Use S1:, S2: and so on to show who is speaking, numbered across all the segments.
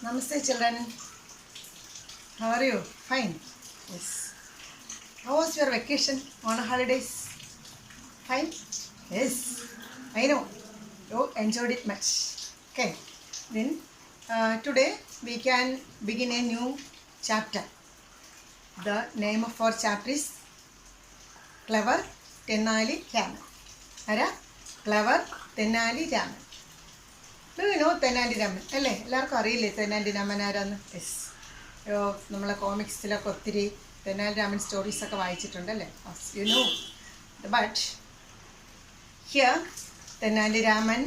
S1: Namaste children. How are you? Fine. Yes. How was your vacation on holidays? Fine? Yes. I know. You enjoyed it much. Okay. Then today we can begin a new chapter. The name of our chapter is Clever Tennali Raman. Ara? Clever Tennali Raman. Do you know Tennali Raman? അല്ലേ എല്ലാവർക്കും അറിയില്ലേ തെന്നാലി രാമൻ ആരാന്ന്? Yes, നമ്മളെ കോമിക്സിലൊക്കെ ഒത്തിരി തെന്നാലി രാമൻ സ്റ്റോറീസൊക്കെ വായിച്ചിട്ടുണ്ടല്ലേ? You know. But here Tenali Raman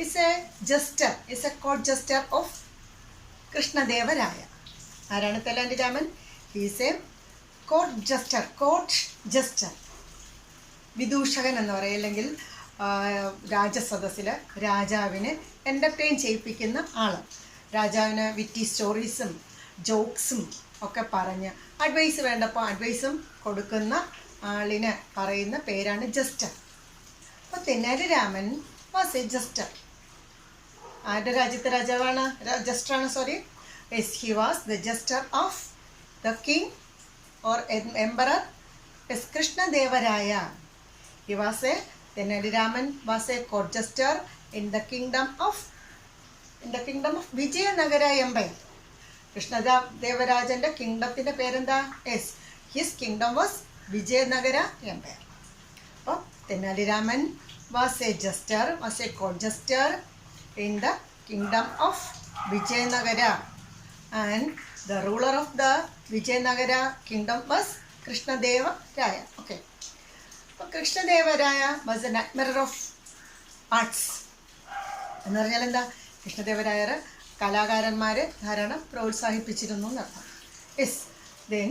S1: is a jester, is a court jester of Krishnadevaraya. ആരാണ് Tenali Raman? He's a court jester, വിദൂഷകൻ എന്ന് പറയും, അല്ലെങ്കിൽ രാജസദസ്സിൽ രാജാവിനെ എൻ്റർടൈൻ ചെയ്യിപ്പിക്കുന്ന ആൾ. രാജാവിന് വിറ്റി സ്റ്റോറീസും ജോക്സും ഒക്കെ പറഞ്ഞ് അഡ്വൈസ് വേണ്ടപ്പോൾ അഡ്വൈസും കൊടുക്കുന്ന ആളിന് പറയുന്ന പേരാണ് ജസ്റ്റർ. അപ്പോൾ Tenali Raman was a jester. ആരുടെ രാജ്യത്തെ രാജാവാണ്? ജസ്റ്ററാണ്, sorry. Yes, he was the jester of the king or emperor as Krishnadevaraya. He was a Tennali Raman was a court jester in the kingdom of Vijayanagara Empire. കൃഷ്ണദേവരാജന്റെ കിങ്ഡത്തിന്റെ പേരെന്താ? Yes, his kingdom was Vijayanagara empire. അപ്പോൾ Tenali Raman was a jester, was a court jester in the kingdom of Vijayanagara, and the ruler of the Vijayanagara kingdom was Krishnadevaraya. Okay. അപ്പോൾ Krishnadevaraya was an admirer of arts. എന്ന് പറഞ്ഞാൽ എന്താ? കൃഷ്ണദേവരായർ കലാകാരന്മാരെ ധാരാളം പ്രോത്സാഹിപ്പിച്ചിരുന്നു എന്നർത്ഥം. Yes. Then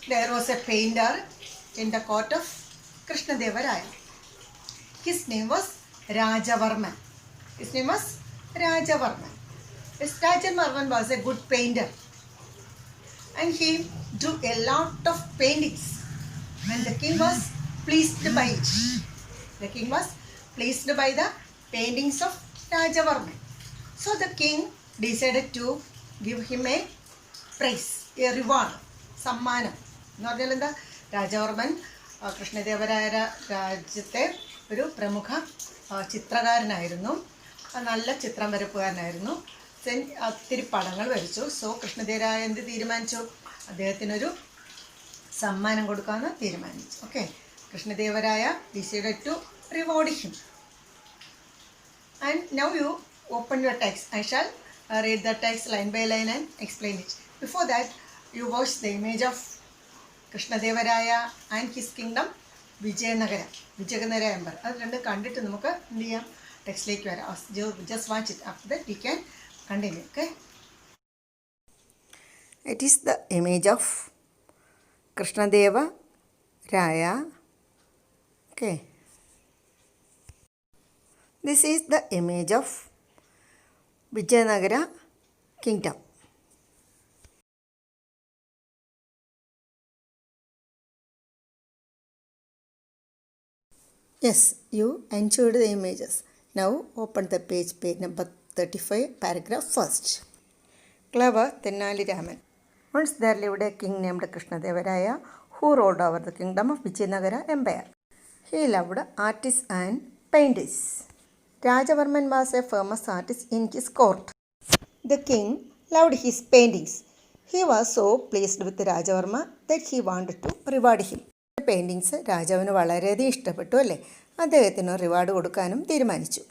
S1: there was a painter in the court of Krishnadevaraya. His name was Rajavarman. Rajavarman was A good painter and he drew a lot of paintings, and the king was pleased by it. The king was pleased by the paintings of Rajavarman. So the king decided to give him a prize, a reward, സമ്മാനം. എന്ന് പറഞ്ഞാൽ എന്താ? രാജവർമ്മൻ കൃഷ്ണദേവരായ രാജ്യത്തെ ഒരു പ്രമുഖ ചിത്രകാരനായിരുന്നു, നല്ല ചിത്രം വരപ്പുകാരനായിരുന്നു. ഒത്തിരി പടങ്ങൾ വരച്ചു. സോ കൃഷ്ണദേവരായ എന്ത് തീരുമാനിച്ചു? അദ്ദേഹത്തിനൊരു സമ്മാനം കൊടുക്കാമെന്ന് തീരുമാനിച്ചു. Okay. Krishnadevaraya decided to reward him. And now you open your text. I shall read the text line by line and explain it. Before that you watch the image of Krishnadevaraya and his kingdom Vijayanagara empire. അത് രണ്ടും കണ്ടിട്ട് നമുക്ക് എന്ത് ചെയ്യാം? ടെക്സ്റ്റിലേക്ക് വരാം. Just watch it. After that you can continue. Okay. It is the image of Krishnadeva Raya. Okay. This is the image of Vijayanagara kingdom. Yes, you enjoyed the images. Now open the page number 35, paragraph first. Clever Tennali Raman. Once there lived a king named Krishnadevaraya who ruled over the kingdom of Vijayanagara Empire. He loved artists and painters. Rajavarman was a famous artist in his court. The king loved his paintings. He was so pleased with Rajavarma that he wanted to reward him. Paintings രാജാവിന് വളരെയധികം ഇഷ്ടപ്പെട്ടു അല്ലേ? അദ്ദേഹത്തിന് reward കൊടുക്കാനും തീരുമാനിച്ചു.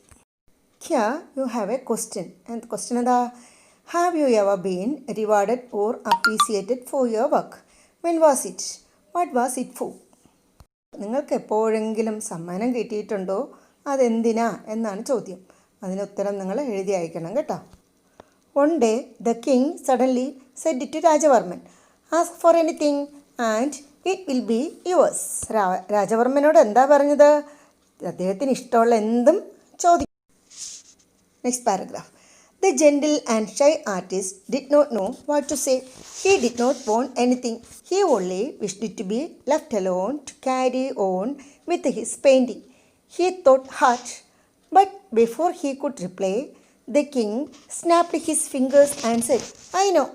S1: Here you have a question, and the question is, have you ever been rewarded or appreciated for your work? When was it? What was it for? നിങ്ങൾക്ക് എപ്പോഴെങ്കിലും സമ്മാനം കിട്ടിയിട്ടുണ്ടോ? അതെന്തിനാ എന്നാണ് ചോദ്യം. അതിന് ഉത്തരം നിങ്ങൾ എഴുതി അയക്കണം കേട്ടോ. One day the king suddenly said to Rajavarman, ask for anything and it will be yours. രാജവർമ്മനോട് എന്താ പറഞ്ഞത്? അദ്ദേഹത്തിന് ഇഷ്ടമുള്ള എന്തും ചോദിക്കും. Next paragraph. The gentle and shy artist did not know what to say. He did not want anything. He only wished to be left alone to carry on with his painting. He thought hard, but before he could reply, The king snapped his fingers and said, I know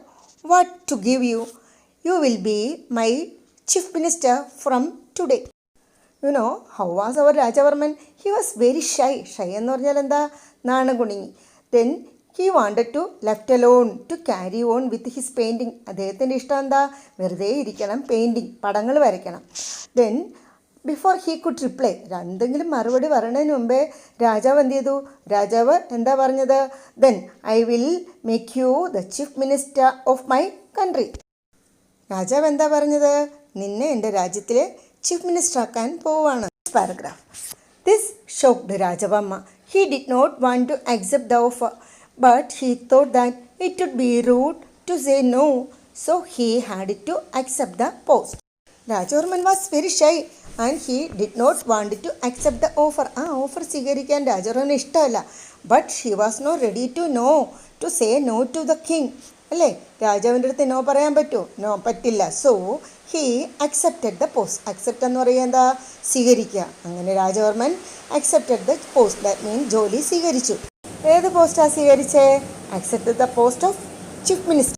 S1: what to give you. You will be my chief minister from today. You know, how was our Rajavarman? He was very shy. Shy എന്ന് പറഞ്ഞാൽ എന്താ? നാണം കുണുങ്ങി. Then he wanted to left alone to carry on with his painting. അദ്ദേഹത്തിൻ്റെ ഇഷ്ടം എന്താ? വെറുതെ ഇരിക്കണം, പെയിൻറ്റിങ്, പടങ്ങൾ വരയ്ക്കണം. Then before he could reply, എന്തെങ്കിലും മറുപടി പറയുന്നതിന് മുമ്പേ രാജാവ് എന്ത് ചെയ്തു? രാജാവ് എന്താ പറഞ്ഞത്? Then I will make you the chief minister of my country. രാജാവ് എന്താ പറഞ്ഞത്? നിന്നെ എൻ്റെ രാജ്യത്തിലെ ചീഫ് മിനിസ്റ്റർ ആക്കാൻ പോവുകയാണ്. Paragraph. This shocked Rajavarma. He did not want to accept the offer, but he thought that it would be rude to say no, so he had to accept the post. Rajavarman was very shy and he did not want to accept the offer. ആ offer സ്വീകരിക്കാൻ രാജവർമ്മന് ഇഷ്ടമല്ല. But he was not ready to say no to the king. അല്ലേ, രാജാവിൻ്റെ അടുത്ത് no പറയാൻ പറ്റുമോ? No, പറ്റില്ല. So he accepted the post. Accept എന്ന് പറയുക എന്താ? സ്വീകരിക്കുക. അങ്ങനെ Rajavarman accepted the post. That mean ജോലി സ്വീകരിച്ചു. ഏത് പോസ്റ്റാണ് സ്വീകരിച്ചേ? Accept the post of chief minister.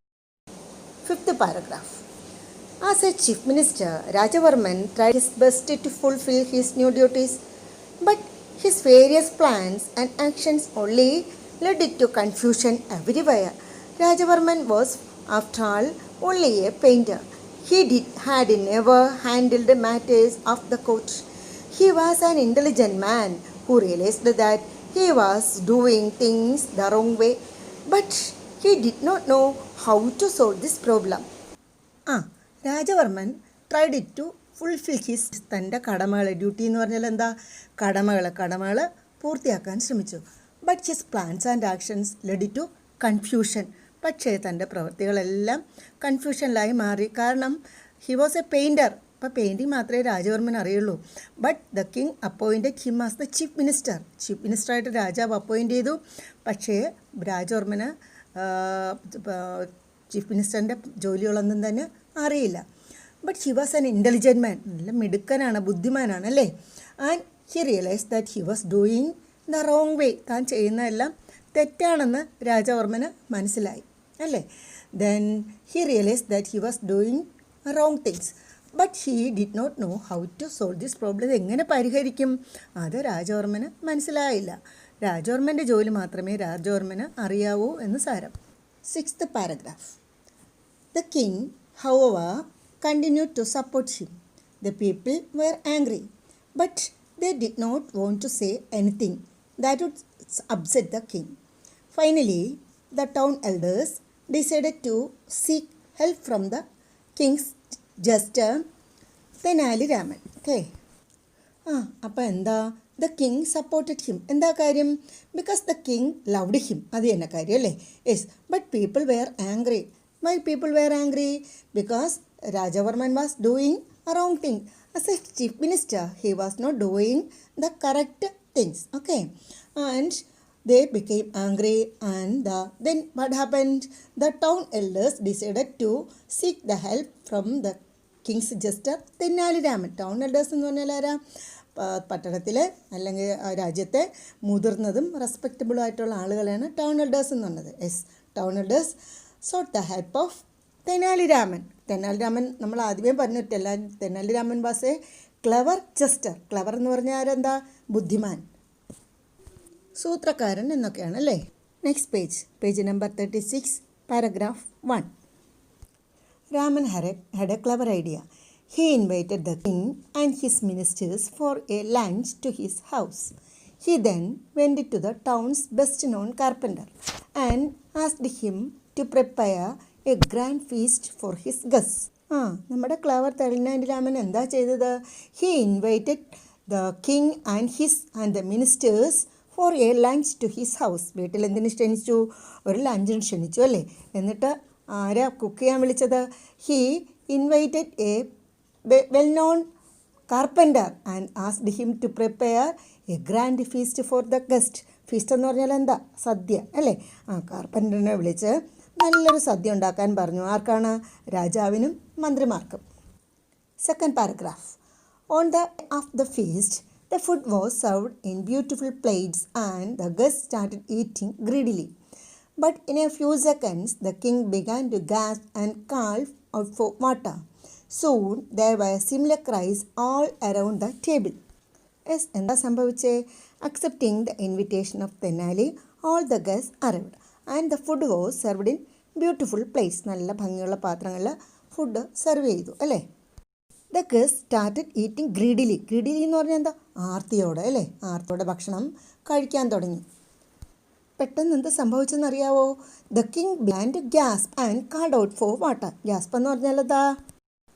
S1: Fifth paragraph. As a chief minister, Rajavarman tried his best to fulfill his new duties, but his various plans and actions only led to confusion everywhere. Rajavarman was, after all, only a painter. He had never handled matters of the court. He was an intelligent man who realized that he was doing things the wrong way, but he did not know how to solve this problem. Rajavarman tried to fulfil his തൻ്റെ കടമകൾ. Duty എന്ന് പറഞ്ഞാൽ എന്താ? കടമകൾ പൂർത്തിയാക്കാൻ ശ്രമിച്ചു. But his plans and actions led to confusion. പക്ഷേ തൻ്റെ പ്രവൃത്തികളെല്ലാം കൺഫ്യൂഷനിലായി മാറി. കാരണം ഹി വാസ് എ പെയിൻറ്റർ. അപ്പോൾ പെയിൻറ്റിങ് മാത്രമേ രാജവർമ്മൻ അറിയുള്ളൂ. But the king appointed him as the chief minister. Chief മിനിസ്റ്ററായിട്ട് രാജാവ് അപ്പോയിൻറ്റ് ചെയ്തു. പക്ഷേ രാജവർമ്മന് ചീഫ് മിനിസ്റ്ററിൻ്റെ ജോലികളൊന്നും തന്നെ അറിയില്ല. But he was an intelligent man. നല്ല മിടുക്കനാണ്, ബുദ്ധിമാനാണ് അല്ലേ. And he realise that he was doing the wrong way. താൻ ചെയ്യുന്നതെല്ലാം തെറ്റാണെന്ന് രാജവർമ്മന് മനസ്സിലായി അല്ലേ. Then he realise that he was doing wrong things, but he did not know how to solve this problem. എങ്ങനെ പരിഹരിക്കും? അത് രാജവർമ്മന് മനസ്സിലായില്ല. രാജവർമ്മൻ്റെ ജോലി മാത്രമേ രാജവർമ്മന് അറിയാവൂ എന്ന് സാരം. Sixth paragraph. The king, however, continued to support him. The people were angry, but they did not want to say anything that would upset the king. Finally, the town elders decided to seek help from the king's jester, Tennali Raman. Okay. അപ്പോൾ എന്താ? The king supported him. എന്താ കാര്യം? Because the king loved him. അത് തന്നെ കാര്യം അല്ലേ. Yes, but people were angry. Why people were angry? Because Rajavarman was doing a wrong thing. As a chief minister, he was not doing the correct things. Okay. And they became angry, and then what happened? The town elders decided to seek the help from the king's jester, Tennali Raman. Town elders എന്ന് പറഞ്ഞാൽ ആരാ? പട്ടണത്തിലെ അല്ലെങ്കിൽ രാജ്യത്തെ മുതിർന്നതും റെസ്പെക്റ്റബിളും ആയിട്ടുള്ള ആളുകളാണ് town elders എന്ന് പറഞ്ഞത്. Yes, town elders sought the help of Tennali Raman. Tennali Raman നമ്മൾ ആദ്യമേ പറഞ്ഞിട്ടില്ല. Tennali Raman was a clever jester. Clever എന്ന് പറഞ്ഞാൽ ആരെന്താ? ബുദ്ധിമാൻ, സൂത്രക്കാരൻ എന്നൊക്കെയാണ് അല്ലേ. Next page number 36, paragraph 1. Raman had a clever idea. He invited the king and his ministers for a lunch to his house. He then went to the town's best-known carpenter and asked him to prepare a grand feast for his guests. നമ്മുടെ clever Tenali Raman എന്താ ചെയ്തത്? He invited the king and the ministers for a lunch to his house. വീട്ടിൽ എന്തിനു ക്ഷണിച്ചു? ഒരു ലഞ്ചിന് ക്ഷണിച്ചു അല്ലേ. എന്നിട്ട് ആരാ കുക്ക് ചെയ്യാൻ വിളിച്ചത്? He invited a well known carpenter and asked him to prepare a grand feast for the guest. Feast എന്ന് പറഞ്ഞാൽ എന്താ? സദ്യ അല്ലേ. കാർപ്പൻ്ററിനെ വിളിച്ച് നല്ലൊരു സദ്യ ഉണ്ടാക്കാൻ പറഞ്ഞു. ആർക്കാണ്? രാജാവിനും മന്ത്രിമാർക്കും. Second paragraph. On the of the feast The food was served in beautiful plates and the guests started eating greedily. But in a few seconds, the king began to gasp and call out for water. Soon, there were similar cries all around the table. Yes, എന്താ സംഭവിച്ചേ? Accepting the invitation of Tennali, all the guests arrived and the food was served in beautiful plates. നല്ല ഭംഗിയുള്ള പാത്രങ്ങളിൽ food serve ചെയ്തു അല്ലേ? The guest started eating greedily. Greedily എന്ന് പറഞ്ഞാൽ എന്താ? ആർത്തിയോടെ അല്ലേ? ആർത്തിയോടെ ഭക്ഷണം കഴിക്കാൻ തുടങ്ങി. പെട്ടെന്ന് എന്ത് സംഭവിച്ചെന്നറിയാവോ? The king began to gasp and called out for water. Gasp എന്ന് പറഞ്ഞാൽ എന്താ?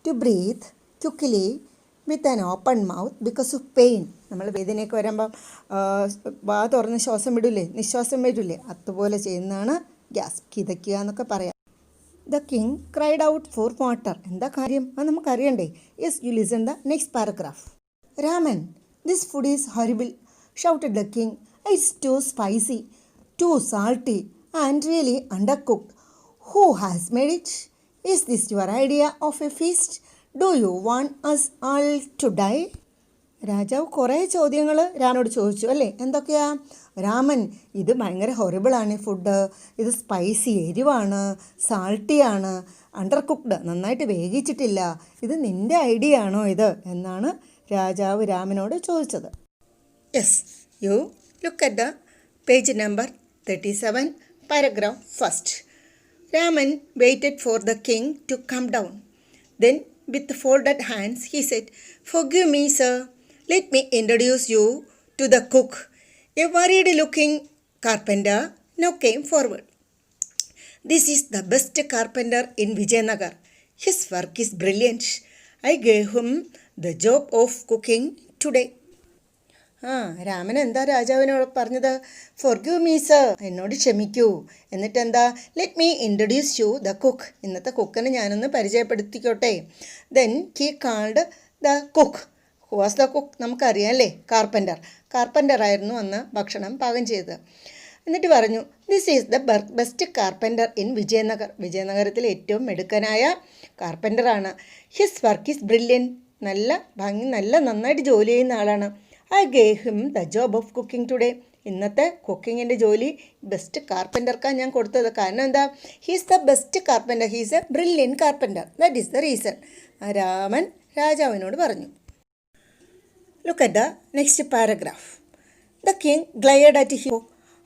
S1: To breathe quickly with an open mouth because of pain. നമ്മൾ വേദനയൊക്കെ വരുമ്പം വാ തുറന്ന് ശ്വാസം വിടില്ലേ, നിശ്വാസം വരില്ലേ, അതുപോലെ ചെയ്യുന്നതാണ് ഗ്യാസ്പ്, കിതയ്ക്കുക എന്നൊക്കെ പറയാം. The king cried out for water. എന്താ കാര്യം? അത് നമുക്കറിയണ്ടേ? Yes, you listen the next paragraph. Raman, this food is horrible, shouted the king. It's too spicy, too salty and really undercooked. Who has made it? Is this your idea of a feast? Do you want us all to die? രാജാവ് കുറേ ചോദ്യങ്ങൾ രാമനോട് ചോദിച്ചു അല്ലേ? എന്തൊക്കെയാ? രാമൻ, ഇത് ഭയങ്കര ഹൊറിബിളാണ് ഈ ഫുഡ്. ഇത് സ്പൈസി, എരിവാണ്, സാൾട്ടിയാണ്, അണ്ടർ കുക്ക്ഡ്, നന്നായിട്ട് വേവിച്ചിട്ടില്ല. ഇത് നിൻ്റെ ഐഡിയ ആണോ ഇത് എന്നാണ് രാജാവ് രാമനോട് ചോദിച്ചത്. Yes, you look at the page number 37, paragraph 1. Raman waited for the king to come down. Then, with folded hands, he said, "Forgive me, sir. Let me introduce you to the cook." A worried-looking carpenter now came forward. "This is the best carpenter in Vijayanagar. His work is brilliant. I gave him the job of cooking today." Raman എന്താ രാജാവിനോട് പറഞ്ഞത്? Forgive me sir, എന്നോട് ക്ഷമിക്കൂ. എന്നിട്ട് എന്താ? Let me introduce you the cook. ഇന്നത്തെ കുക്കിനെ ഞാനൊന്ന് പരിചയപ്പെടുത്തിക്കോട്ടെ. Then he called the cook. Who was the cook? നമുക്കറിയാം അല്ലേ? കാർപ്പൻ്റർ ആയിരുന്നു അന്ന് ഭക്ഷണം പാകം ചെയ്തത്. എന്നിട്ട് പറഞ്ഞു, this is the best carpenter in Vijayanagar. വിജയനഗരത്തിലെ ഏറ്റവും മിടുക്കനായ കാർപ്പൻ്ററാണ്. His work is brilliant. നന്നായിട്ട് ജോലി ചെയ്യുന്ന ആളാണ്. I gave him the job of cooking today. ഇന്നത്തെ കുക്കിങ്ങിൻ്റെ ജോലി ബെസ്റ്റ് കാർപ്പൻ്റർക്കാണ് ഞാൻ കൊടുത്തത്. കാരണം എന്താ? He's the best carpenter, he's a brilliant carpenter. That is the reason. Raman രാജാവിനോട് പറഞ്ഞു. Look at the next paragraph. The king glared at him.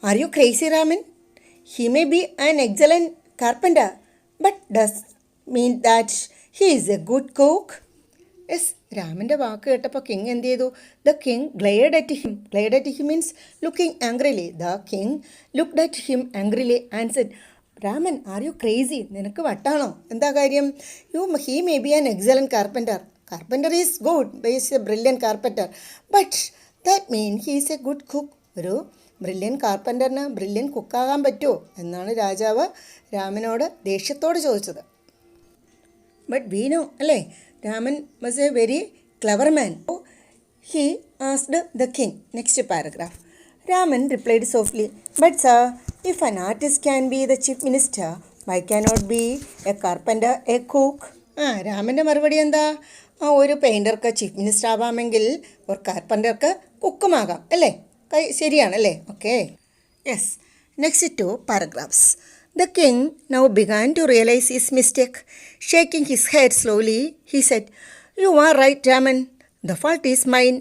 S1: Are you crazy Raman? He may be an excellent carpenter, but does mean that he is a good cook? Yes, രാമൻ്റെ വാക്ക് കേട്ടപ്പോൾ king എന്ത് ചെയ്തു? The king glared at him. Glared at him means looking angrily. The king looked at him angrily and said, Raman, are you crazy? നിനക്ക് വട്ടാണോ? എന്താ കാര്യം? He may be an excellent carpenter. Carpenter is good, is a brilliant carpenter, but that mean he is a good cook. ഒരു brilliant കാർപ്പൻ്ററിന് brilliant കുക്കാകാൻ പറ്റുമോ എന്നാണ് രാജാവ് രാമനോട് ദേഷ്യത്തോട് ചോദിച്ചത്. ബട്ട് വി നോ അല്ലേ, Raman was a very clever man. He asked the king. Next paragraph. Raman replied softly, "But sir, if an artist can be the chief minister, why cannot be a carpenter a cook?" രാമൻ്റെ മറുപടി എന്താ? ഒരു പെയിൻറ്റർക്ക് chief minister ആവാമെങ്കിൽ ഒരു കാർപ്പൻ്റർക്ക് കുക്കുമാകാം അല്ലേ? ശരിയാണല്ലേ? Okay, yes. Next 2 paragraphs. The king now began to realize his mistake. Shaking his head slowly, he said, "You are right, Raman. The fault is mine.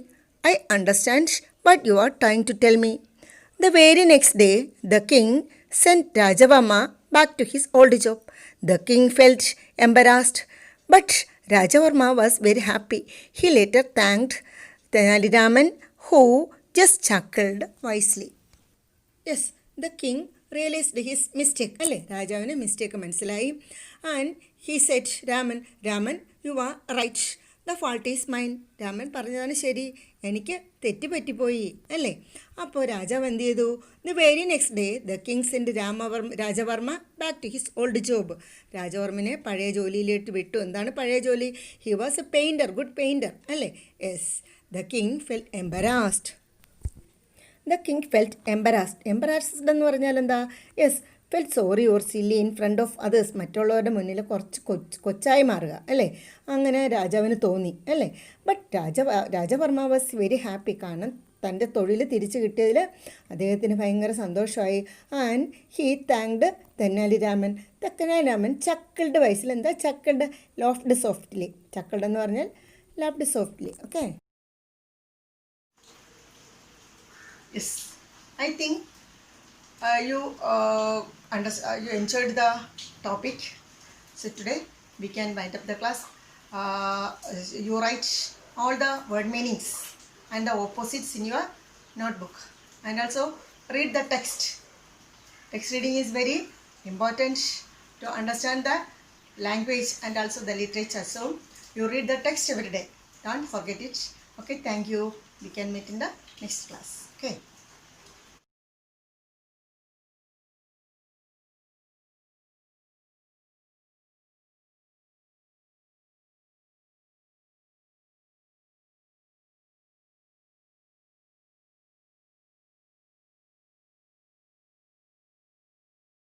S1: I understand what you are trying to tell me." The very next day, the king sent Rajavarma back to his old job. The king felt embarrassed, but Rajavarma was very happy. He later thanked Tennali Raman, who just chuckled wisely. Yes, the king realised his mistake അല്ലേ? രാജാവിന് mistake മനസ്സിലായി. And he said, Raman you are right, the fault is mine. Raman പറഞ്ഞതാണ് ശരി, എനിക്ക് തെറ്റുപറ്റിപ്പോയി അല്ലേ? അപ്പോൾ രാജാവ് എന്ത് ചെയ്തു? The very next day the king send Rajavarma back to his old job. രാജവർമ്മനെ പഴയ ജോലിയിലേക്ക് വിട്ടു. എന്താണ് പഴയ ജോലി? He was a painter, good painter അല്ലേ? Yes. The king felt embarrassed. The king felt embarrassed എന്ന് പറഞ്ഞാൽ എന്താ? Yes, felt sorry or silly in front of others. മറ്റുള്ളവരുടെ മുന്നിൽ കുറച്ച് കൊച്ചായി മാറുക അല്ലേ, അങ്ങനെ രാജാവിന് തോന്നി അല്ലേ. But Raja Varma was very happy. കാരണം തൻ്റെ തൊഴിൽ തിരിച്ചു കിട്ടിയതിൽ അദ്ദേഹത്തിന് ഭയങ്കര സന്തോഷമായി. And he thanked Tenali Raman. Tenali Raman ചക്കിൾഡ് വയസ്സിൽ എന്താ ചക്കിൾഡ് ലോഫ്ഡ് സോഫ്റ്റ്ലി. ചക്കിൾഡ് എന്ന് പറഞ്ഞാൽ laughed softly. Okay, yes, I think you enjoyed the topic. So today we can wind up the class. You write all the word meanings and the opposites in your notebook, and also read the text. Text reading is very important to understand the language and also the literature. So you read the text every day. Don't forget it. Okay, thank you. We can meet in the next class. Okay.